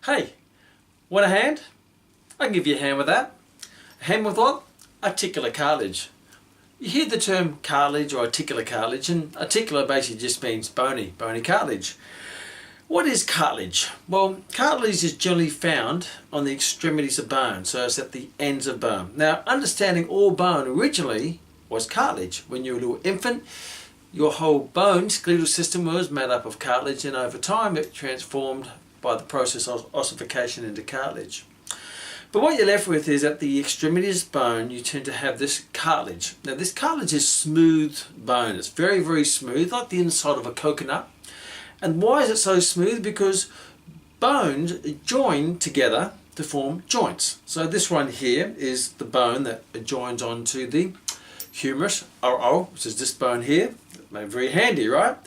Hey, want a hand? I can give you a hand with that. A hand with what? Articular cartilage. You hear the term cartilage or articular cartilage, and articular basically just means bony cartilage. What is cartilage? Well, cartilage is generally found on the extremities of bone, so it's at the ends of bone. Now, understanding all bone originally was cartilage. When you were a little infant, your whole bone skeletal system was made up of cartilage, and over time it transformed by the process of ossification into cartilage. But what you're left with is at the extremities of bone you tend to have this cartilage. Now this cartilage is smooth bone. It's very, very smooth, like the inside of a coconut. And why is it so smooth? Because bones join together to form joints. So this one here is the bone that joins onto the humerus, which is this bone here. Very handy, right?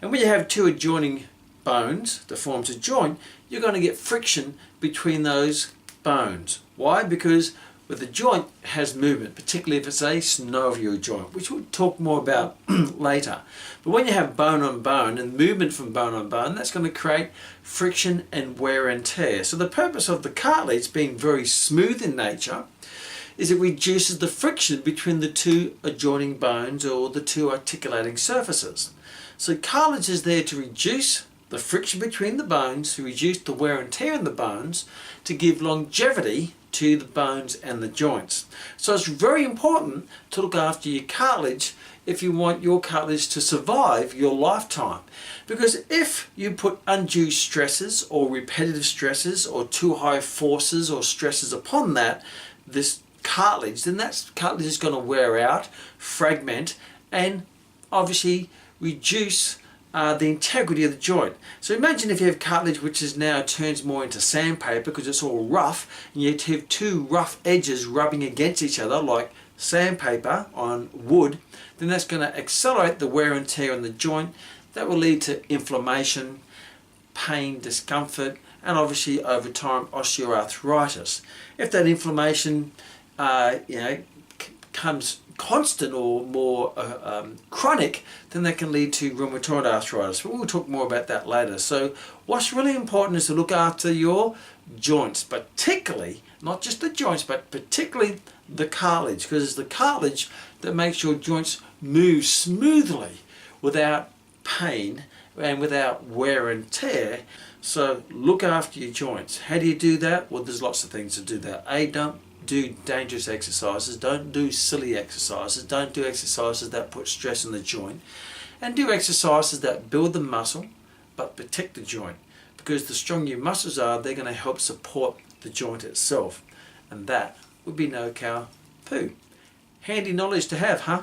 And when you have two adjoining bones that forms a joint, you're going to get friction between those bones. Why? Because with the joint has movement, particularly if it's a synovial joint, which we'll talk more about later. But when you have bone on bone and movement from bone on bone, that's going to create friction and wear and tear. So the purpose of the cartilage being very smooth in nature is it reduces the friction between the two adjoining bones or the two articulating surfaces. So cartilage is there to reduce the friction between the bones, to reduce the wear and tear in the bones, to give longevity to the bones and the joints. So it's very important to look after your cartilage if you want your cartilage to survive your lifetime. Because if you put undue stresses or repetitive stresses or too high forces or stresses upon this cartilage, then that cartilage is going to wear out, fragment, and obviously reduce the integrity of the joint. So imagine if you have cartilage which is now turns more into sandpaper because it's all rough, and you have two rough edges rubbing against each other like sandpaper on wood, then that's going to accelerate the wear and tear on the joint. That will lead to inflammation, pain, discomfort, and obviously over time osteoarthritis. If that inflammation becomes constant or more chronic, then that can lead to rheumatoid arthritis. But we'll talk more about that later. So what's really important is to look after your joints, particularly, not just the joints, but particularly the cartilage, because it's the cartilage that makes your joints move smoothly without pain and without wear and tear. So look after your joints. How do you do that? Well, there's lots of things to do that. Don't do dangerous exercises, don't do silly exercises, don't do exercises that put stress on the joint, and do exercises that build the muscle but protect the joint, because the stronger your muscles are, they're going to help support the joint itself. And that would be no cow poo. Handy knowledge to have, huh?